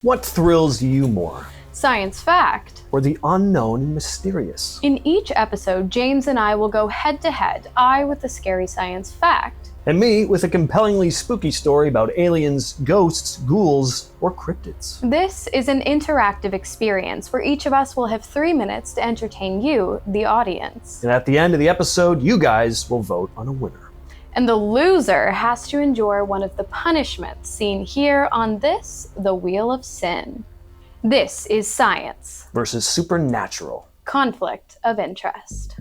What thrills you more? Science fact. Or the unknown and mysterious? In each episode, James and I will go head to head, I with the scary science fact. And me with a compellingly spooky story about aliens, ghosts, ghouls, or cryptids. This is an interactive experience where each of us will have 3 minutes to entertain you, the audience. And at the end of the episode, you guys will vote on a winner. And the loser has to endure one of the punishments seen here on this, the Wheel of Sin. This is science versus supernatural. Conflict of interest.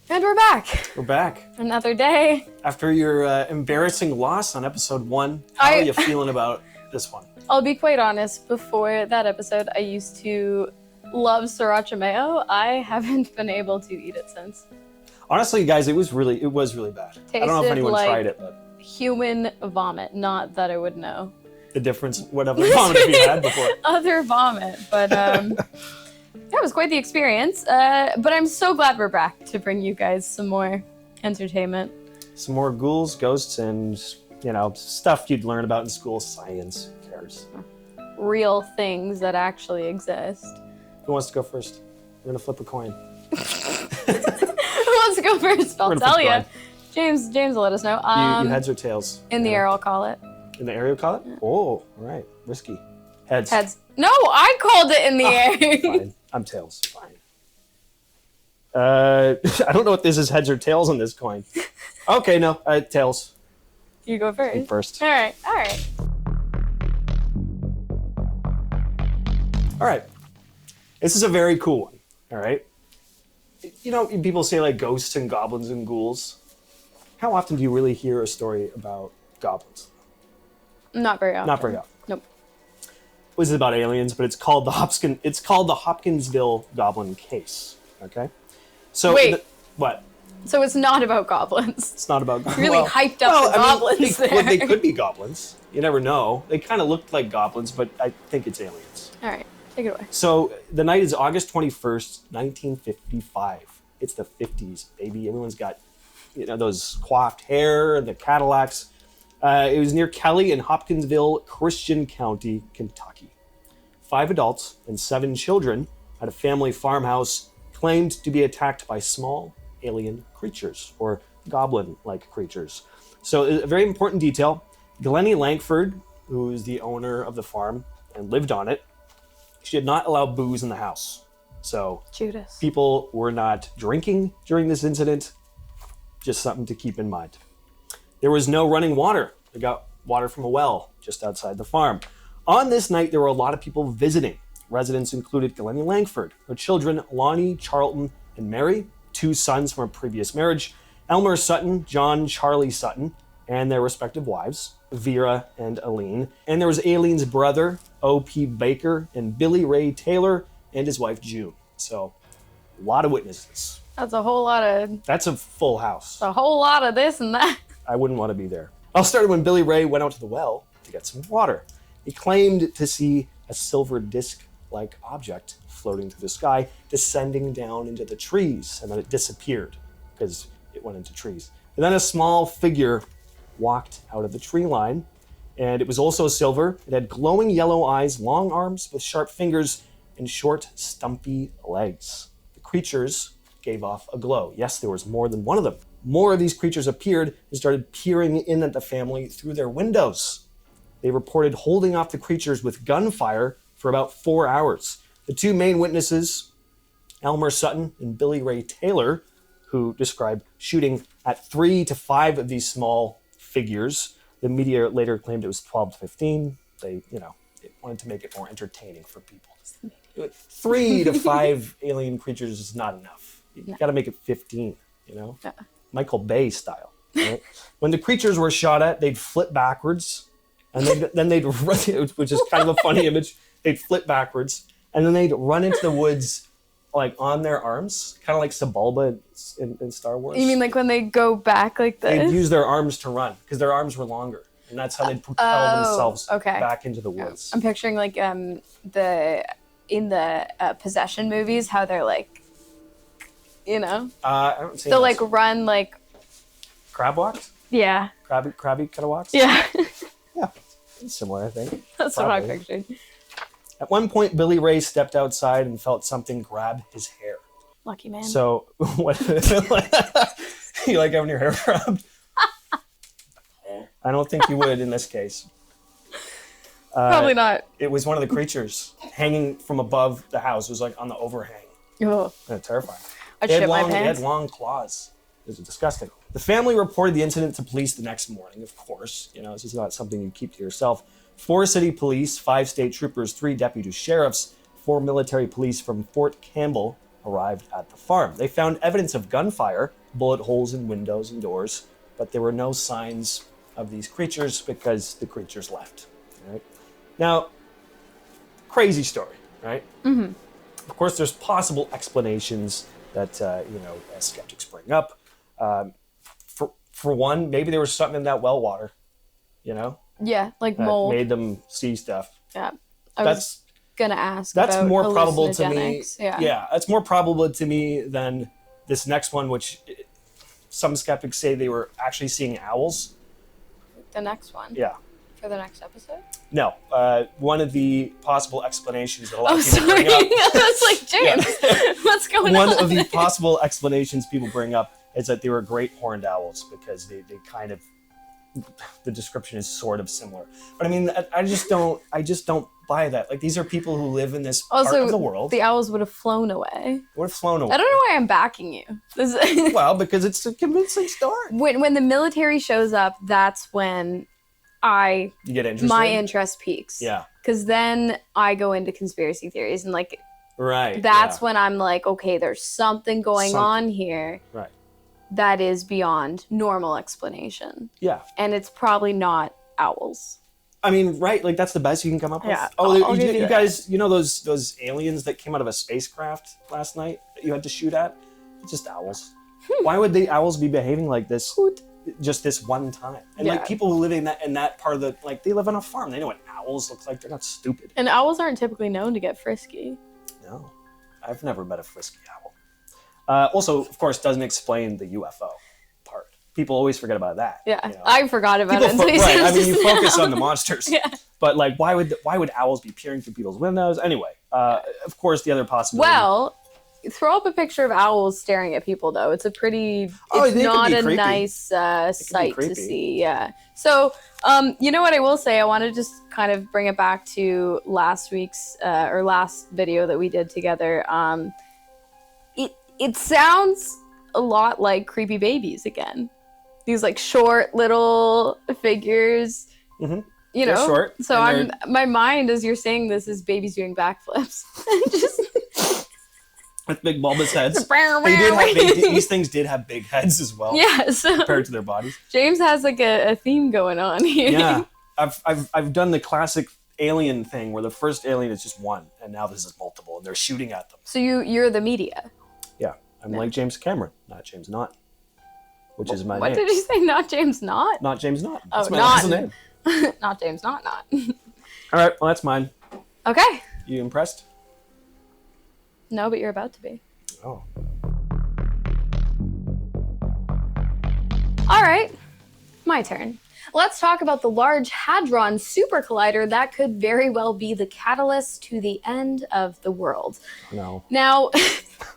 And we're back. We're back. Another day. After your embarrassing loss on episode 1, how are you feeling about this one? I'll be quite honest, before that episode, I used to love sriracha mayo. I haven't been able to eat it since. Honestly, guys, it was really bad. I don't know if anyone tried it, but human vomit. Not that I would know the difference. Whatever vomit have you had before? Other vomit, but that was quite the experience. But I'm so glad we're back to bring you guys some more entertainment. Some more ghouls, ghosts, and stuff you'd learn about in school. Science. Who cares? Real things that actually exist. Who wants to go first? We're gonna flip a coin. Who wants to go first? I'll tell you. James will let us know. You heads or tails? In the air, I'll call it. In the air, you'll call it? Yeah. Oh, all right. Risky. Heads. Heads. No, I called it in the air. Fine. I'm tails. Fine. I don't know if this is heads or tails on this coin. Okay, no. Tails. You go first. Me first. All right. All right. This is a very cool one. All right. People say like ghosts and goblins and ghouls. How often do you really hear a story about goblins? Not very often. Not very often. Nope. This is about aliens, but it's called the Hopkinsville Goblin case. Okay. So wait. What? So it's not about goblins. It's not about goblins. Really hyped up the goblins there. They could be goblins. You never know. They kind of looked like goblins, but I think it's aliens. All right. Take it away. So the night is August 21st, 1955. It's the 50s, baby. Everyone's got, those coiffed hair and the Cadillacs. It was near Kelly in Hopkinsville, Christian County, Kentucky. 5 adults and 7 children at a family farmhouse claimed to be attacked by small alien creatures or goblin-like creatures. So a very important detail. Glennie Langford, who is the owner of the farm and lived on it, she did not allow booze in the house. So Judas. People were not drinking during this incident. Just something to keep in mind. There was no running water. They got water from a well just outside the farm. On this night, there were a lot of people visiting. Residents included Glennie Langford, her children Lonnie, Charlton, and Mary, 2 sons from a previous marriage, Elmer Sutton, John Charlie Sutton, and their respective wives, Vera and Aline. And there was Aileen's brother, O.P. Baker, and Billy Ray Taylor, and his wife, June. So, a lot of witnesses. That's a whole lot of... That's a full house. A whole lot of this and that. I wouldn't want to be there. I'll start when Billy Ray went out to the well to get some water. He claimed to see a silver disc-like object floating through the sky, descending down into the trees, and then it disappeared because it went into trees. And then a small figure walked out of the tree line, and it was also silver. It had glowing yellow eyes, long arms with sharp fingers, and short, stumpy legs. The creatures gave off a glow. Yes, there was more than one of them. More of these creatures appeared and started peering in at the family through their windows. They reported holding off the creatures with gunfire for about 4 hours. The 2 main witnesses, Elmer Sutton and Billy Ray Taylor, who described shooting at 3 to 5 of these small figures. The media later claimed it was 12 to 15. They, wanted to make it more entertaining for people. 3 to 5 alien creatures is not enough. You got to make it 15, Michael Bay style. Right? When the creatures were shot at, they'd flip backwards, and then they'd run, which is kind of a funny image. They'd flip backwards, and then they'd run into the woods like on their arms, kind of like Sebulba in Star Wars. You mean like when they go back like this? They'd use their arms to run because their arms were longer. and that's how they'd propel themselves okay. back into the woods. I'm picturing like in the possession movies how they're like, you know, I haven't seen they'll this. like run like Crab walks? yeah Crabby kind of walks? yeah. Yeah, similar, I think. That's Probably. what I pictured. At one point, Billy Ray stepped outside and felt something grab his hair. Lucky man. So, what? You like having your hair grabbed? I don't think you would in this case. Probably not. It was one of the creatures hanging from above the house. It was like on the overhang. Oh, Terrifying. I'd It shit my had pants. long claws. It was disgusting. The family reported the incident to police the next morning, of course. You know, this is not something you keep to yourself. 4 city police, 5 state troopers, 3 deputy sheriffs, 4 military police from Fort Campbell arrived at the farm. They found evidence of gunfire, bullet holes in windows and doors, but there were no signs of these creatures because the creatures left. Right? Now, crazy story, right? Mm-hmm. Of course, there's possible explanations that skeptics bring up. For one, maybe there was something in that well water, you know, Yeah, like that mold. made them see stuff. Yeah, I That's was gonna ask. that's about more probable to me. hallucinogenics. Yeah. That's more probable to me than this next one, which some skeptics say they were actually seeing owls. The next one. Yeah. For the next episode. No, one of the possible explanations that a lot Oh, of people sorry. bring up. I was like, James, what's going on? One of the possible explanations people bring up is that they were great horned owls because they kind of, the description is sort of similar. But I mean, I just don't buy that. Like, these are people who live in this part of the world. The owls would have flown away. Would have flown away. I don't know why I'm backing you. Well, because it's a convincing story. When the military shows up, that's when You get interested? my interest peaks. Yeah. Because then I go into conspiracy theories and like Right. that's yeah. when I'm like, okay, there's something going on here. Right. That is beyond normal explanation. Yeah. And it's probably not owls. I mean, right? Like, that's the best you can come up with? Yeah, Oh, I'll give you you that. guys, you know those aliens that came out of a spacecraft last night that you had to shoot at? It's just owls. Why would the owls be behaving like this just this one time? And like, people who live in that part of the, like, they live on a farm. They know what owls look like. They're not stupid. And owls aren't typically known to get frisky. No, I've never met a frisky owl. Also, of course, doesn't explain the UFO part. People always forget about that. Yeah, you know? I forgot about it. People Until you right. said I mean, you just focus now. on the monsters. Yeah. But like, why would owls be peering through people's windows? Anyway, of course, the other possibility. Well, throw up a picture of owls staring at people, though. It's a pretty. Oh, It's they could not be a creepy. nice sight to creepy. see. Yeah. So, you know what I will say? I want to just kind of bring it back to last week's or last video that we did together. It sounds a lot like creepy babies again. These like short little figures. Mm-hmm. You They're know, short, so and my mind as you're saying this is babies doing backflips. Just with big bulbous heads. These things did have big heads as well. yeah. So Compared to their bodies. James has like a theme going on here. Yeah, I've done the classic alien thing where the first alien is just one, and now this is multiple, and they're shooting at them. So you're the media. Yeah, I'm like James Cameron, not James Not, which is my What name. did you say? Not James Not? Not James Not. Oh, That's my not. last name. Not James Not. All right, well, that's mine. Okay. You impressed? No, but you're about to be. Oh. All right. My turn. Let's talk about the Large Hadron Super Collider that could very well be the catalyst to the end of the world. No. Now,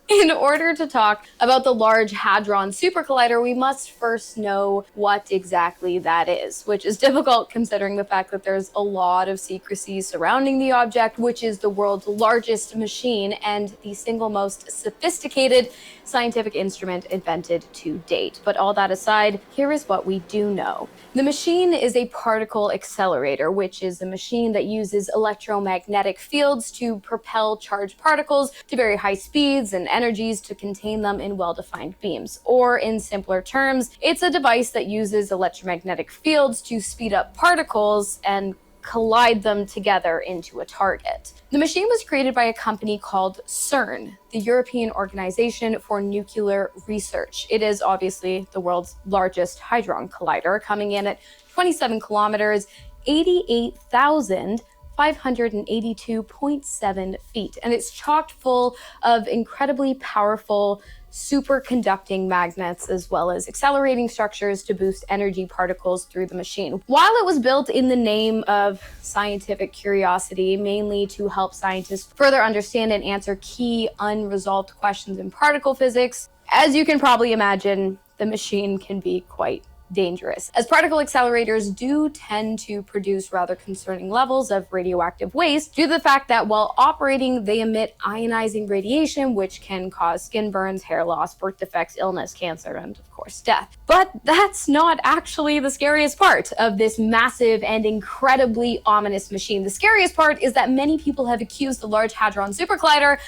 in order to talk about the Large Hadron Super Collider, we must first know what exactly that is, which is difficult considering the fact that there's a lot of secrecy surrounding the object, which is the world's largest machine and the single most sophisticated scientific instrument invented to date. But all that aside, here is what we do know. The machine is a particle accelerator, which is a machine that uses electromagnetic fields to propel charged particles to very high speeds and energies to contain them in well-defined beams. Or in simpler terms, it's a device that uses electromagnetic fields to speed up particles and collide them together into a target. The machine was created by a company called CERN, the European Organization for Nuclear Research. It is obviously the world's largest hadron collider, coming in at 27 kilometers, 88,582.7 feet. And it's chocked full of incredibly powerful superconducting magnets, as well as accelerating structures to boost energy particles through the machine. While it was built in the name of scientific curiosity, mainly to help scientists further understand and answer key unresolved questions in particle physics, as you can probably imagine, the machine can be quite dangerous, as particle accelerators do tend to produce rather concerning levels of radioactive waste due to the fact that while operating, they emit ionizing radiation, which can cause skin burns, hair loss, birth defects, illness, cancer, and of course death. But that's not actually the scariest part of this massive and incredibly ominous machine. The scariest part is that many people have accused the Large Hadron Super Collider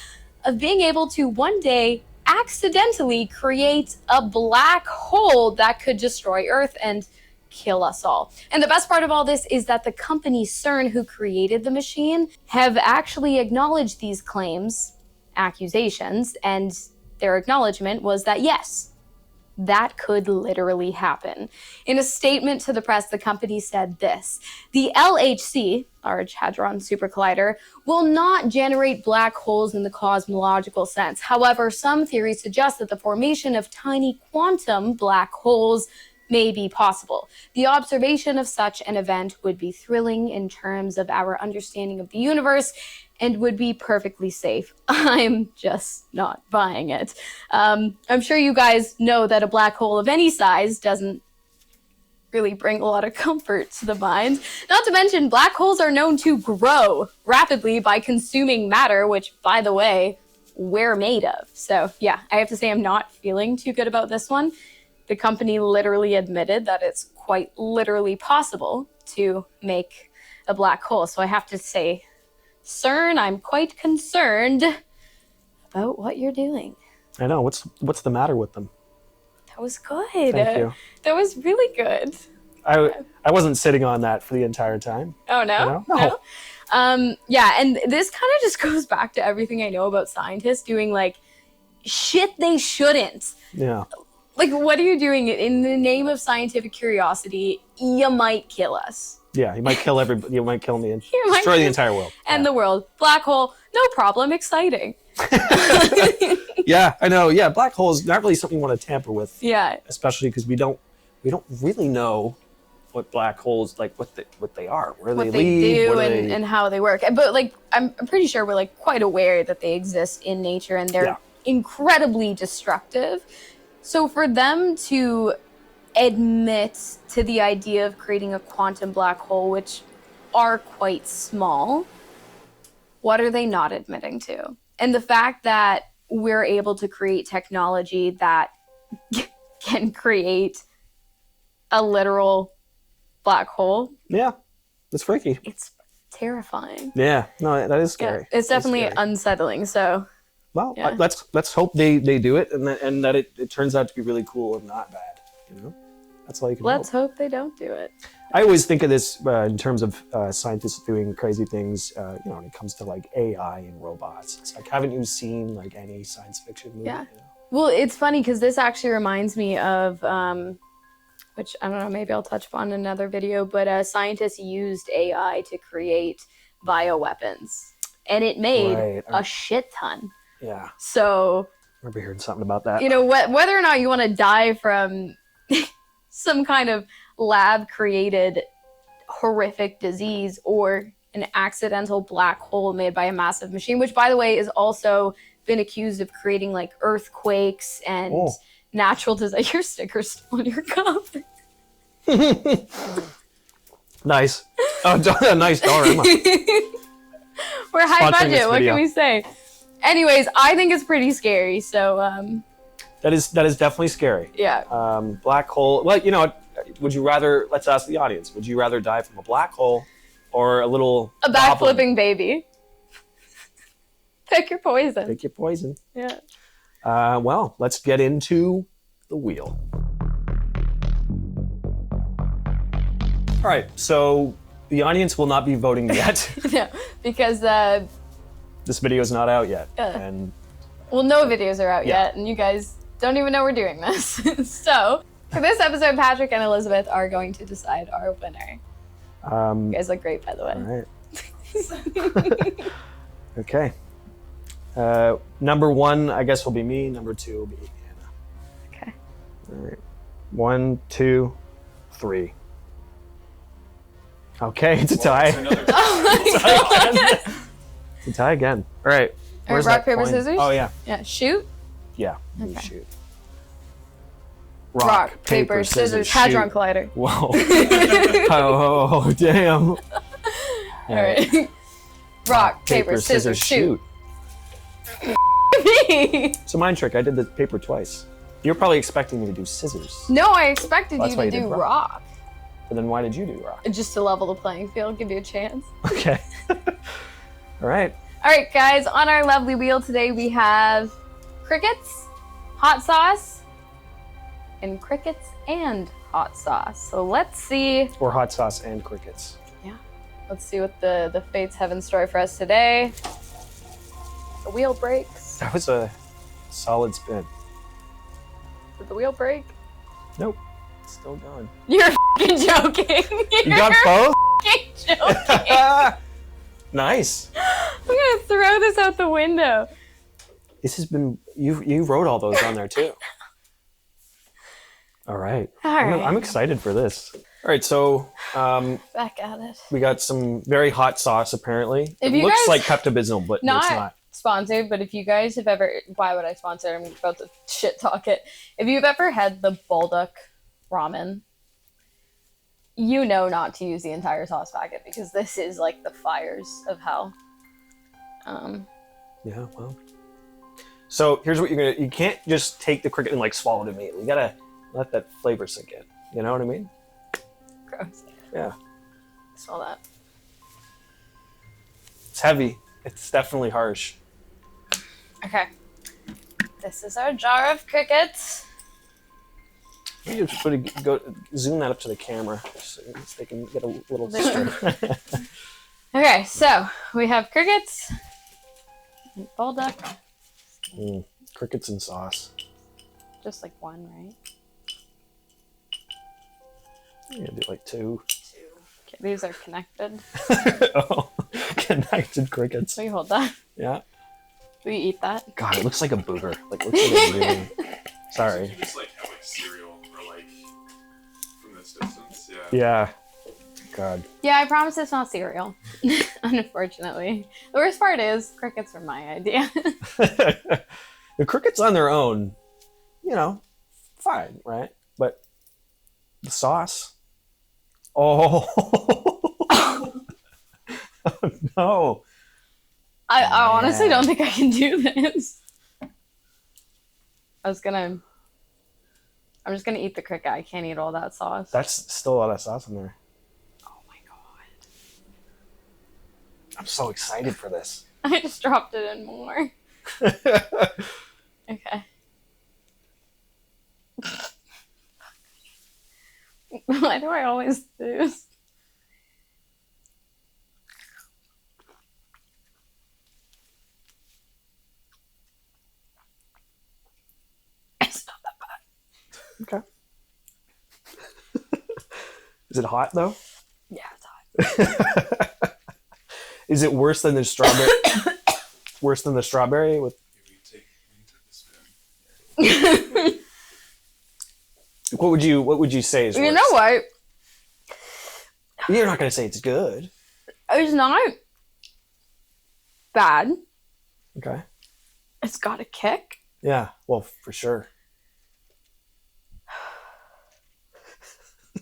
of being able to one day accidentally create a black hole that could destroy Earth and kill us all. And the best part of all this is that the company CERN, who created the machine, have actually acknowledged these claims, accusations, and their acknowledgement was that yes, that could literally happen. In a statement to the press, the company said this: the LHC, Large Hadron Super Collider, will not generate black holes in the cosmological sense. However, some theories suggest that the formation of tiny quantum black holes may be possible. The observation of such an event would be thrilling in terms of our understanding of the universe and would be perfectly safe. I'm just not buying it. I'm sure you guys know that a black hole of any size doesn't really bring a lot of comfort to the mind. Not to mention, black holes are known to grow rapidly by consuming matter, which, by the way, we're made of. So yeah, I have to say I'm not feeling too good about this one. The company literally admitted that it's quite literally possible to make a black hole. So I have to say, CERN, I'm quite concerned about what you're doing. I know. What's the matter with them? That was good. Thank you. That was really good. I wasn't sitting on that for the entire time. Oh, no? You know? No. Yeah, and this kind of just goes back to everything I know about scientists doing, like, shit they shouldn't. Yeah. Like, what are you doing? In the name of scientific curiosity, you might kill us. Yeah, you might kill everybody. You might kill me and destroy the entire world. And the world. Black hole, no problem, exciting. Yeah, I know. Yeah, black hole is not really something you want to tamper with. Yeah. Especially because we don't really know what black holes, like what they are, where they lead, and how they work. But like, I'm pretty sure we're like quite aware that they exist in nature and they're incredibly destructive. So for them to admit to the idea of creating a quantum black hole, which are quite small, what are they not admitting to? And the fact that we're able to create technology that can create a literal black hole. Yeah, it's freaky. It's terrifying. Yeah, no, that is scary. Yeah, it's definitely unsettling. So, well, let's hope they do it and that it turns out to be really cool and not bad. You know, that's all you can. Let's hope they don't do it. I always think of this in terms of scientists doing crazy things. When it comes to like AI and robots, it's like, haven't you seen like any science fiction movie? Yeah. You know? Well, it's funny because this actually reminds me of, which I don't know, maybe I'll touch upon in another video, but scientists used AI to create bioweapons, and it made a shit ton. Yeah. So. I remember hearing something about that. You know, whether or not you want to die from some kind of lab-created horrific disease or an accidental black hole made by a massive machine, which, by the way, is also been accused of creating like earthquakes and natural disaster. Your sticker's still on your cup. Nice. Oh, nice dollar. We're high budget. What can we say? Anyways, I think it's pretty scary. So that is definitely scary. Yeah. Black hole. Well, you know, would you rather? Let's ask the audience. Would you rather die from a black hole or a backflipping baby? Pick your poison. Pick your poison. Yeah. Well, let's get into the wheel. All right. So The audience will not be voting yet. No, because This video is not out yet. And well, no videos are out Yeah. yet, and you guys don't even know we're doing this. So, for this episode, Patrick and Elizabeth are going to decide our winner. You guys look great, by the way. All right. Okay. Number 1, I guess, will be me. Number 2 will be Anna. Okay. All right. 1, 2, 3. Okay, it's a tie. It's a tie again. All right. All right, rock, paper, scissors? Oh, yeah. Yeah, shoot. Yeah. You Okay. shoot. Rock, paper, scissors, Hadron Collider. Whoa. Oh, damn. All right. Rock, paper, scissors, shoot. Me. It's a mind trick. I did the paper twice. You're probably expecting me to do scissors. No, I expected That's you why to you do did rock. But then why did you do rock? Just to level the playing field, give you a chance. Okay. All right. All right, guys, on our lovely wheel today we have crickets, hot sauce, and crickets and hot sauce. So let's see. Or hot sauce and crickets. Let's see what the fates have in store for us today. The wheel breaks. That was a solid spin. Did the wheel break? Nope. It's still going. You're f***ing joking. You got both? You're joking. Nice. I'm gonna throw this out the window. This has been, you wrote all those on there too. All right. All right. I'm excited for this. All right, so Back at it. we got some very hot sauce apparently. If It you looks guys- like Pepto-Bismol, but it's not. Sponsored, but if you guys have ever, why would I sponsor it? I'm about to shit talk it. If you've ever had the bulldog ramen, you know not to use the entire sauce packet because this is like the fires of hell. Yeah, well. So here's what you can't just take the cricket and like swallow it immediately. You gotta let that flavor sink in. You know what I mean? Gross. Yeah. Smell that. It's heavy. It's definitely harsh. Okay. This is our jar of crickets. You just zoom that up to the camera so they can get a little straight. Okay, so we have crickets, bulldog, Crickets and sauce. just like one, right? You gotta do like 2. Okay, these are connected. Oh, connected crickets. Will you hold that? Yeah. Will you eat that? God, it looks like a booger. Like, looks like a really... Sorry. You just like have like cereal or like from this distance, yeah. Yeah. God. Yeah, I promise it's not cereal. Unfortunately. The worst part is, crickets were my idea. The crickets on their own, you know, fine, right? But the sauce. Oh. Oh no. I honestly Man. don't think I can do this. I'm just gonna eat the cricket. I can't eat all that sauce. That's still a lot of sauce in there. Oh my god. I'm so excited for this. I just dropped it in more. Okay. Why do I always lose? It's not that bad. Okay. Is it hot though? Yeah, it's hot. Is it worse than the strawberry? Worse than the strawberry with We take the spoon. what would you say is worse? You know what? You're not gonna say it's good. It's not bad. Okay. It's got a kick. Yeah, well, for sure.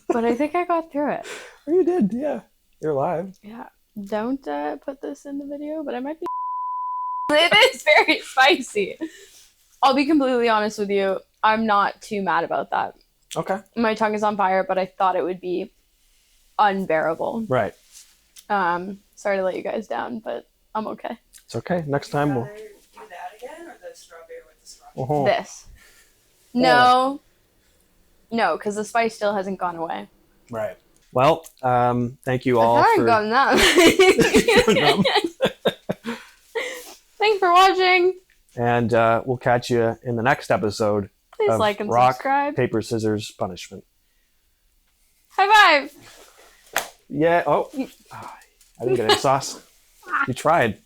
But I think I got through it. Oh, you did, yeah. You're alive. Yeah. Don't put this in the video, but I might be. It is very spicy. I'll be completely honest with you. I'm not too mad about that. Okay. My tongue is on fire, but I thought it would be unbearable. Right. Sorry to let you guys down, but I'm okay. It's okay. Next time we'll. Do that again, or the strawberry with the scratch? Uh-huh. This. No. No, because the spice still hasn't gone away. Right. Well, thank you all I for... haven't gotten that. Thanks for watching. And we'll catch you in the next episode Please of like and Rock, subscribe. Paper, Scissors, Punishment. High five. Yeah. Oh, I didn't get any sauce. You tried.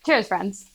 Cheers, friends.